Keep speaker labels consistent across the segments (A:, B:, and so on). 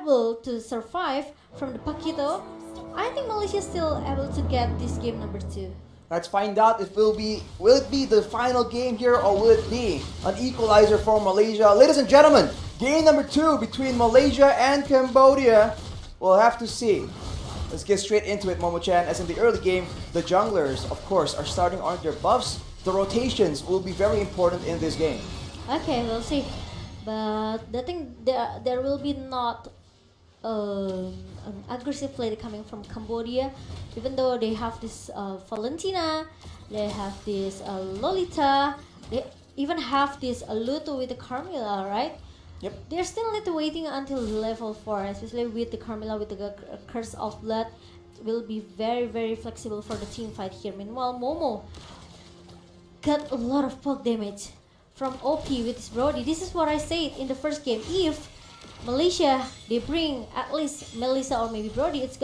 A: able to survive from the Pakito, I think Malaysia is still able to get this game number 2.
B: Let's find out if will it be the final game here or will it be an equalizer for Malaysia? Ladies and gentlemen, game number 2 between Malaysia and Cambodia. We'll have to see. Let's get straight into it, Momo-chan. As in the early game, the junglers, of course, are starting on their buffs. The rotations will be very important in this game.
A: Okay, we'll see. But the thing, there will be not an aggressive play coming from Cambodia, even though they have this Valentina, they have this Lolita, they even have this Luto with the Carmilla, right?
B: Yep.
A: They're still need to waiting until level 4, especially with the Carmilla with the Curse of Blood. Will be very, very flexible for the team fight here. Meanwhile, Momo got a lot of poke damage from OP with his Brody. This is what I said in the first game. If Malaysia, they bring at least Melissa or maybe Brody, it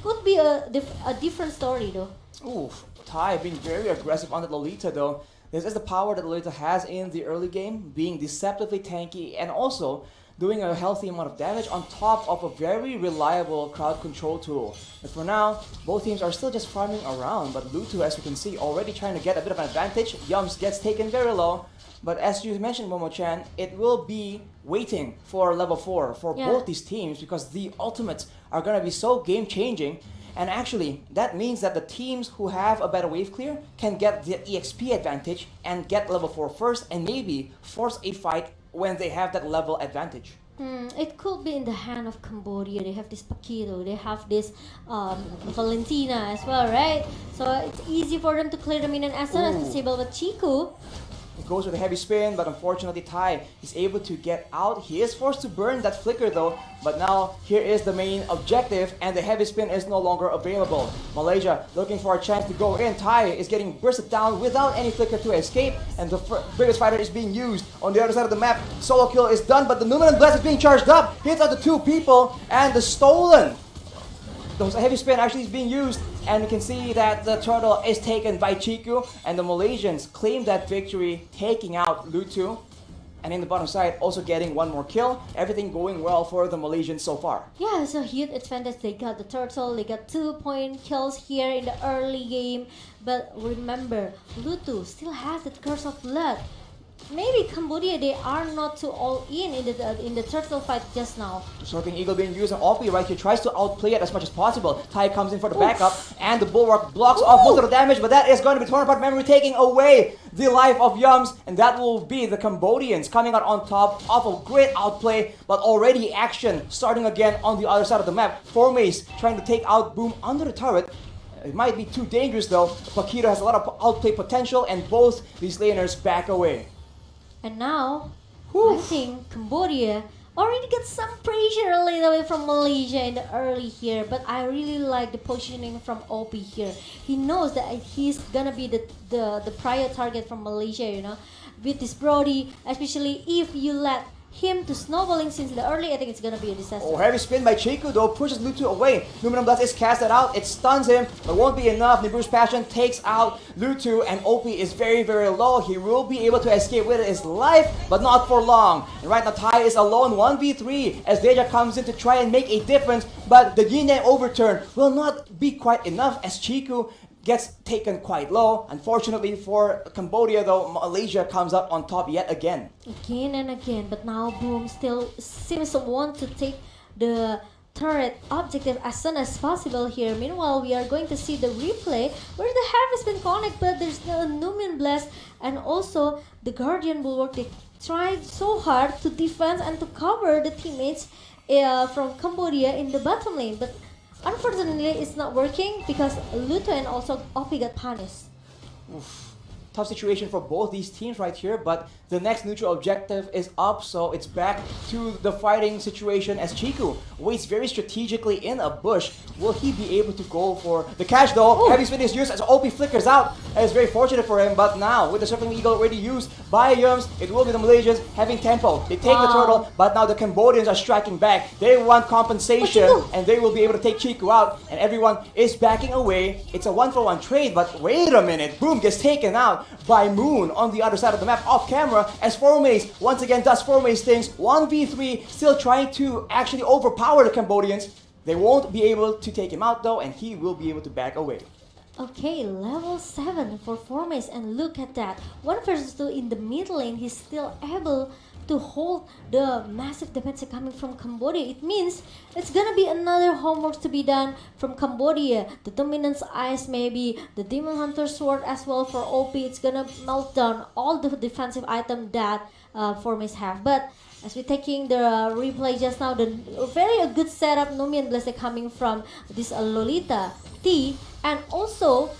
A: could be a different story though.
B: Ooh, Thai being very aggressive on the Lolita though. This is the power that Lolita has in the early game, being deceptively tanky and also doing a healthy amount of damage on top of a very reliable crowd control tool. But for now, both teams are still just farming around, but Lutu, as you can see, already trying to get a bit of an advantage. Yums gets taken very low. But as you mentioned, Momo-chan, it will be waiting for level 4 for both these teams because the ultimates are going to be so game-changing. And actually, that means that the teams who have a better wave clear can get the EXP advantage and get level 4 first and maybe force a fight when they have that level advantage.
A: It could be in the hand of Cambodia. They have this Pakito, they have this Valentina as well, right? So it's easy for them to clear the minion as soon as possible. But Chiku,
B: it goes with a heavy spin, but unfortunately Thai is able to get out. He is forced to burn that flicker though, but now here is the main objective and the heavy spin is no longer available. Malaysia looking for a chance to go in. Thai is getting bursted down without any flicker to escape, and the biggest fighter is being used. On the other side of the map, solo kill is done, but the Numinous Blast is being charged up. Hits out the 2 people, and the stolen. The heavy spin actually is being used, and you can see that the turtle is taken by Chiku, and the Malaysians claim that victory, taking out Lutu. And in the bottom side, also getting 1 more kill. Everything going well for the Malaysians so far.
A: yeah, it's a huge advantage. They got the turtle, they got 2-point kills here in the early game. But remember, Lutu still has that Curse of Blood. Maybe Cambodia, they are not too all in the turtle fight just now.
B: Sorting Eagle being used, and Opie right here tries to outplay it as much as possible. Tai comes in for the backup, and the Bulwark blocks off most of the damage, but that is going to be torn apart memory, taking away the life of Yums, and that will be the Cambodians coming out on top of a great outplay, but already action starting again on the other side of the map. Formace trying to take out Boom under the turret. It might be too dangerous though. Pakito has a lot of outplay potential, and both these laners back away.
A: And now, I think Cambodia already got some pressure a little bit from Malaysia in the early here. But I really like the positioning from OP here. He knows that he's gonna be the prior target from Malaysia, you know. With this Brody, especially if you let him to snowballing since the early, I think it's gonna be a disaster.
B: Oh, heavy spin by Chiku though, pushes Lutu away. Numinous Blast is casted out, it stuns him, but won't be enough. Nibiru's Passion takes out Lutu, and OP is very, very low. He will be able to escape with his life, but not for long. And right now, Tai is alone 1v3 as Deja comes in to try and make a difference, but the Yin Yang overturn will not be quite enough as Chiku gets taken quite low. Unfortunately for Cambodia though, Malaysia comes up on top yet again.
A: Again and again, but now Boom still seems to want to take the turret objective as soon as possible here. Meanwhile, we are going to see the replay where the half has been connected, but there's no Numen Blast and also the Guardian Bulwark. They tried so hard to defend and to cover the teammates from Cambodia in the bottom lane, but unfortunately, it's not working because Luto and also Opie got punished.
B: Oof. Tough situation for both these teams right here, but the next neutral objective is up, so it's back to the fighting situation as Chiku waits very strategically in a bush. Will he be able to go for the catch though? Heavy spin is used as OP flickers out. That is very fortunate for him, but now with the Surfing Eagle already used by Yums, it will be the Malaysians having tempo. They take the turtle, but now the Cambodians are striking back. They want compensation, and they will be able to take Chiku out, and everyone is backing away. It's a 1-for-1 trade, but wait a minute, Boom gets taken out. by Moon on the other side of the map off camera as Formace once again does Formace things. 1v3, still trying to actually overpower the Cambodians. They won't be able to take him out though, and he will be able to back away.
A: Okay, level 7 for Formace, and look at that. 1 versus 2 in the mid lane, he's still able to hold the massive damage coming from Cambodia. It means it's gonna be another homework to be done from Cambodia. The Dominance Ice, maybe the Demon Hunter Sword as well for OP. It's gonna melt down all the defensive item that Formace have. But as we're taking the replay just now, the very good setup, Numian Blessed coming from this Lolita T, and also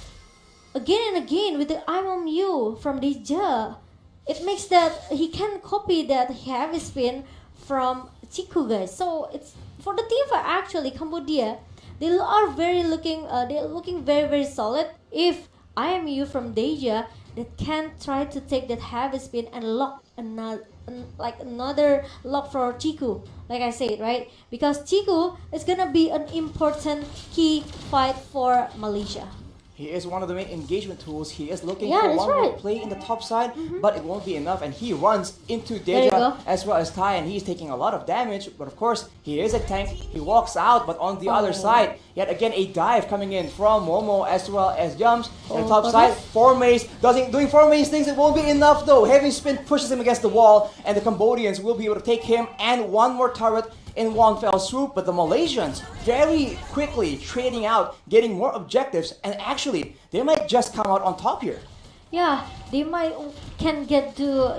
A: again and again with the IMU from Dija. It makes that he can copy that heavy spin from Chiku, guys. So it's for the team fight actually Cambodia. They are they're looking very solid. If IMU from Deja that can try to take that heavy spin and lock another lock for Chiku, like I said, right? Because Chiku is gonna be an important key fight for Malaysia.
B: He is one of the main engagement tools. He is looking
A: Yeah,
B: for
A: that's
B: one more
A: right.
B: play in the top side, but it won't be enough. And he runs into
A: There you
B: Deja
A: go.
B: as well as Tai, and he's taking a lot of damage. But of course, he is a tank. He walks out, but on the other side, yet again a dive coming in from Momo as well as Jumps. On the top
A: Oh,
B: side, Formace doing Formace things. It won't be enough though. Heavy spin pushes him against the wall, and the Cambodians will be able to take him and one more turret in one fell swoop. But the Malaysians very quickly trading out, getting more objectives, and actually they might just come out on top here.
A: Yeah, they can get to,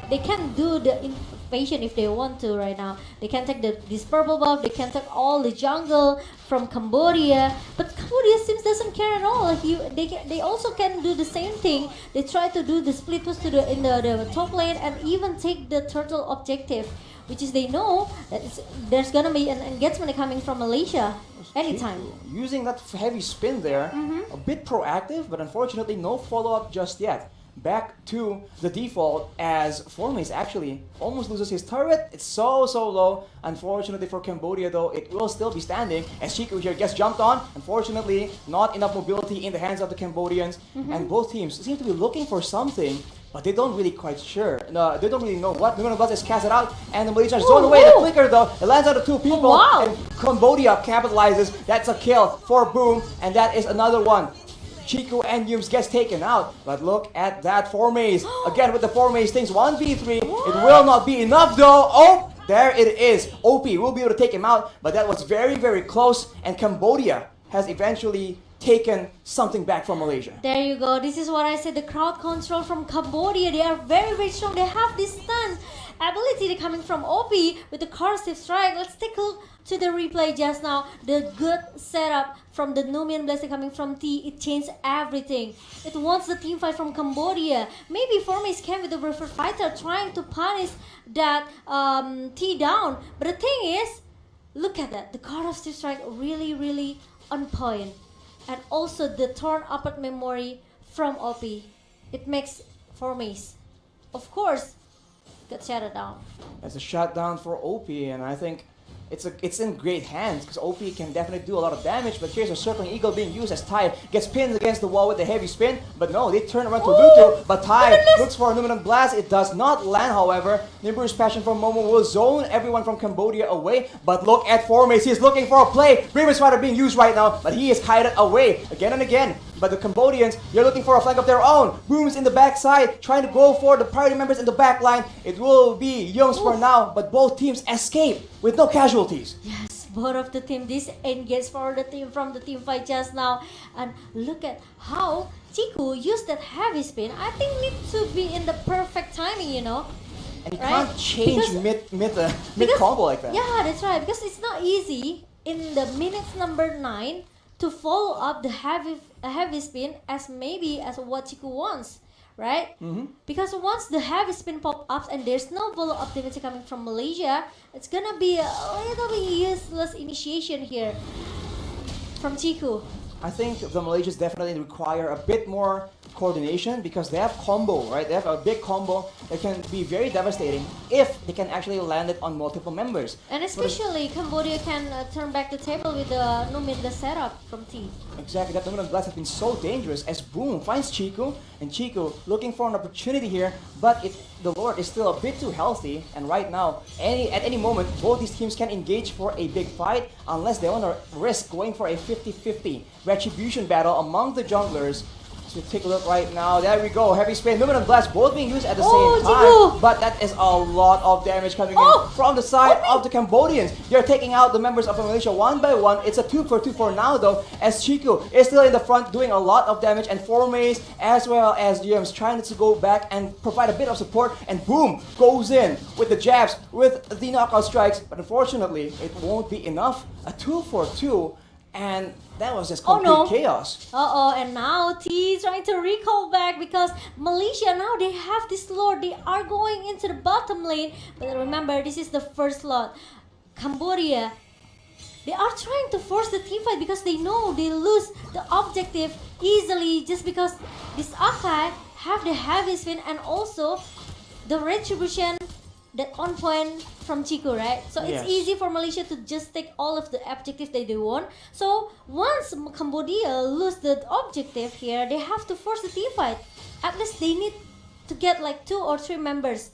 A: they can do the invasion if they want to right now. They can take this purple buff, they can take all the jungle from Cambodia, but Cambodia seems doesn't care at all. They also can do the same thing. They try to do the split push in the top lane and even take the turtle objective, which is they know that there's gonna be an engagement coming from Malaysia anytime.
B: Using that heavy spin there, a bit proactive, but unfortunately no follow-up just yet. Back to the default as Formace actually almost loses his turret. It's so low. Unfortunately for Cambodia though, it will still be standing as Chiku here gets jumped on. Unfortunately, not enough mobility in the hands of the Cambodians, and both teams seem to be looking for something, but they don't really quite sure. No, they don't really know what. Numian Blast is cast it out, and the Malaysians zone away. The flicker though, it lands on the two people,
A: wow.
B: and Cambodia capitalizes. That's a kill for Boom, and that is another one. Chiku and Yums gets taken out, but look at that Formace. Again with the Formace things, 1v3. It will not be enough though. Oh, there it is. OP will be able to take him out, but that was very close, and Cambodia has eventually taken something back from Malaysia.
A: There you go. This is what I said. The crowd control from Cambodia. They are very strong. They have this stun ability coming from OP with the corrosive strike. Let's take a look to the replay just now. The good setup from the Numian Blessing coming from T. It changed everything. It wants the team fight from Cambodia. Maybe Formace came with the preferred fighter trying to punish that T down. But the thing is, look at that. The corrosive strike really on point. And also the torn apart memory from OP. It makes Formace, of course, get shut down.
B: That's a shutdown for OP, and I think it's in great hands because OP can definitely do a lot of damage. But here's a circling eagle being used as Tai gets pinned against the wall with the heavy spin. But no, they turn around to Luto. But Tai looks for a Numian Blast. It does not land, however. Nimbus Passion from Momo will zone everyone from Cambodia away. But look at Formace. He's looking for a play. Braven Spider being used right now, but he is kited away again and again. But the Cambodians, they're looking for a flank of their own. Boom's in the backside, trying to go for the party members in the back line. It will be Youngs for now, but both teams escape with no casualties.
A: Yes, both of the team disengaged for the team from the team fight just now. And look at how Chiku used that heavy spin. I think needs to be in the perfect timing,
B: And you
A: Right?
B: can't change
A: Because-
B: mid combo like that.
A: Yeah, that's right. Because it's not easy in the minutes number 9 to follow up the heavy spin as what Chiku wants, right? Because once the heavy spin pop ups and there's no follow up damage coming from Malaysia, it's gonna be a little bit useless initiation here from Chiku.
B: I think the Malaysians definitely require a bit more coordination because they have combo, right? They have a big combo that can be very devastating if they can actually land it on multiple members.
A: And especially Cambodia can turn back the table with the the setup from T.
B: Exactly, that Dominant Blast has been so dangerous as Boom finds Chico, and Chico looking for an opportunity here, but the Lord is still a bit too healthy, and right now, at any moment, both these teams can engage for a big fight unless they want to risk going for a 50-50 retribution battle among the junglers. So take a look right now. There we go. Heavy spin, Dominant Blast, both being used at the same time. But that is a lot of damage coming in from the side of the Cambodians. They're taking out the members of Malaysia one by one. It's a 2-for-2 for now though, as Chico is still in the front doing a lot of damage, and Formays as well as GM's trying to go back and provide a bit of support, and Boom goes in with the jabs, with the knockout strikes, but unfortunately it won't be enough. A 2-for-2. And that was just complete chaos.
A: And now T is trying to recall back because Malaysia now they have this Lord. They are going into the bottom lane. But remember, this is the first lot. Cambodia, they are trying to force the team fight because they know they lose the objective easily just because this Akai have the heavy spin and also the retribution that on point from Chico, right? So it's easy for Malaysia to just take all of the objectives that they want. So once Cambodia lose the objective here, they have to force the team fight. At least they need to get like 2 or 3 members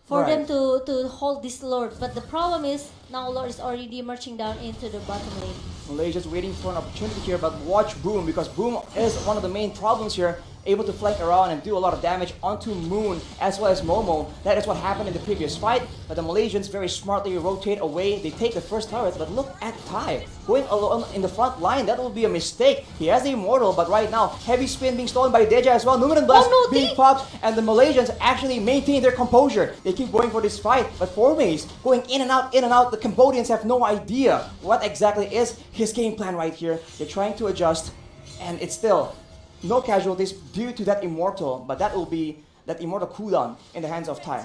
A: for them to hold this Lord. But the problem is now Lord is already marching down into the bottom lane.
B: Malaysia's waiting for an opportunity here, but watch Boom because Boom is one of the main problems here. Able to flank around and do a lot of damage onto Moon as well as Momo. That is what happened in the previous fight, but the Malaysians very smartly rotate away. They take the first turret, but look at Tai going alone in the front line. That will be a mistake. He has the Immortal, but right now, heavy spin being stolen by Deja as well. Numen Blast being popped, and the Malaysians actually maintain their composure. They keep going for this fight, but Formays going in and out, in and out. The Cambodians have no idea what exactly is his game plan right here. They're trying to adjust, and it's still no casualties due to that Immortal, but that will be that Immortal cooldown in the hands of Tai.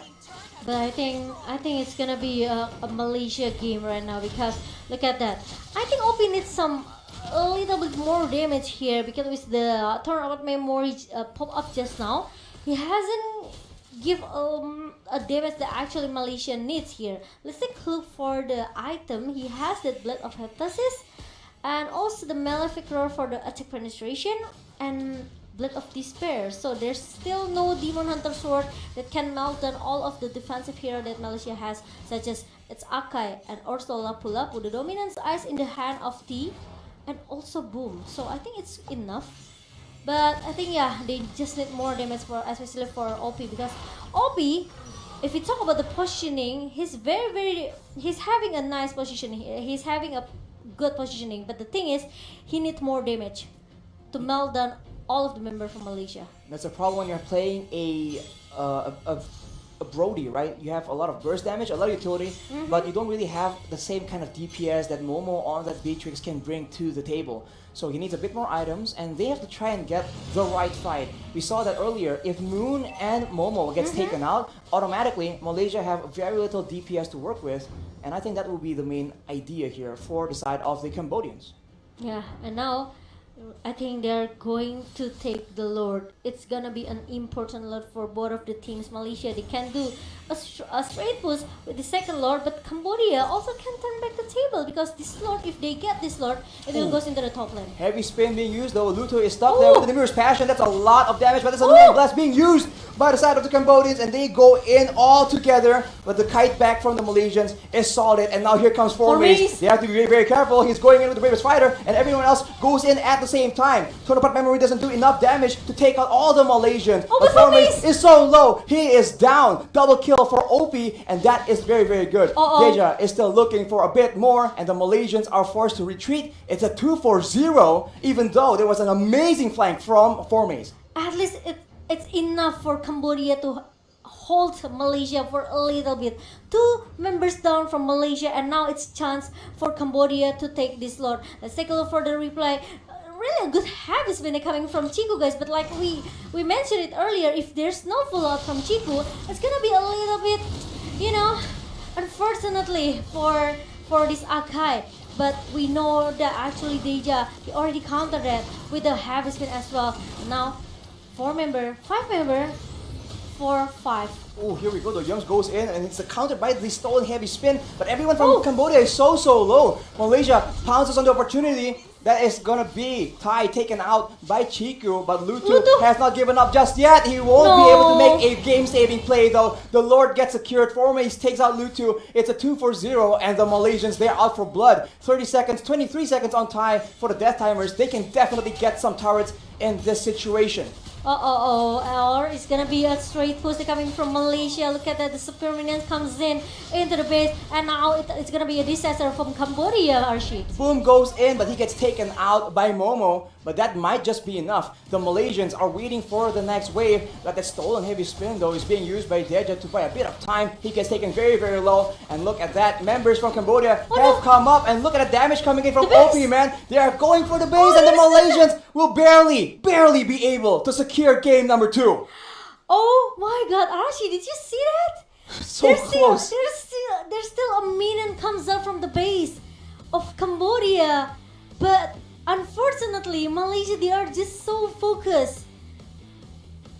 A: But I think it's gonna be a Malaysia game right now because look at that. I think OP needs a little bit more damage here because with the turnout memory pop up just now, he hasn't give a damage that actually Malaysia needs here. Let's take a look for the item. He has that Blade of Heptasis and also the Malefic Roar for the attack penetration and Blade of Despair. So there's still no Demon Hunter Sword that can melt down all of the defensive hero that Malaysia has, such as its Akai and also Lapu Lapu. The Dominance Ice in the hand of T and also Boom. So I think it's enough. But I think they just need more damage for, especially for OP, because OP, if we talk about the positioning, he's he's having a nice position here. He's having a good positioning, but the thing is, he needs more damage to melt down all of the members from Malaysia.
B: That's a problem when you're playing a Brody, right? You have a lot of burst damage, a lot of utility, but you don't really have the same kind of DPS that Momo or that Beatrix can bring to the table. So he needs a bit more items, and they have to try and get the right fight. We saw that earlier. If Moon and Momo gets taken out, automatically Malaysia have very little DPS to work with, and I think that will be the main idea here for the side of the Cambodians.
A: Yeah, and now I think they're going to take the Lord. It's gonna be an important Lord for both of the teams. Malaysia, they can do a straight push with the second Lord, but Cambodia also can turn back the table because this Lord, if they get this Lord, it will goes into the top lane.
B: Heavy spin being used though. Luto is stuck there with the Nimir's Passion. That's a lot of damage, but there's a Lumen Blast being used by the side of the Cambodians, and they go in all together. But the kite back from the Malaysians is solid, and now here comes Formays. They have to be very, very careful. He's going in with the bravest fighter, and everyone else goes in at the same time. Tonopart Memory doesn't do enough damage to take out all the Malaysians. But Formays is so low. He is down. Double kill for OP, and that is very, very good. Deja is still looking for a bit more, and the Malaysians are forced to retreat. It's a 2-4-0, even though there was an amazing flank from Formays.
A: At least it's enough for Cambodia to hold Malaysia for a little bit. 2 members down from Malaysia, and now it's chance for Cambodia to take this Lord. Let's take a look for the replay. Really a good heavy spin coming from Chico, guys, but like we mentioned it earlier, if there's no fallout from Chico, it's gonna be a little bit, unfortunately for this Akai. But we know that actually Deja, he already countered that with the heavy spin as well. Now 4 member, 5 member, 4, 5.
B: Oh, here we go. The Youngs goes in and it's countered by the stolen heavy spin. But everyone from Cambodia is so low. Malaysia pounces on the opportunity. That is gonna be Thai taken out by Chiku, but Lutu has not given up just yet. He won't be able to make a game-saving play though. The Lord gets secured. Formace takes out Lutu. It's a 2-4-0 and the Malaysians, they're out for blood. 30 seconds, 23 seconds on Thai for the death timers. They can definitely get some turrets in this situation.
A: Or it's gonna be a straight push coming from Malaysia. Look at that, the Super Minion comes in into the base, and now it's gonna be a disaster from Cambodia, Arshid.
B: Boom goes in, but he gets taken out by Momo. But that might just be enough. The Malaysians are waiting for the next wave. But that stolen heavy spin though is being used by Deja to buy a bit of time. He gets taken very low. And look at that. Members from Cambodia have come up. And look at the damage coming in from OP, man. They are going for the base. And the Malaysians will barely be able to secure game number 2.
A: Oh my god, Archie, did you see that?
B: So close.
A: There's still a minion comes up from the base of Cambodia. But unfortunately, Malaysia, they are just so focused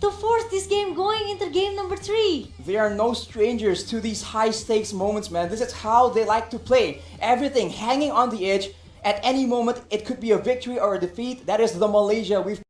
A: to force this game going into game number 3.
B: They are no strangers to these high stakes moments, man. This is how they like to play. Everything hanging on the edge. At any moment, it could be a victory or a defeat. That is the Malaysia we've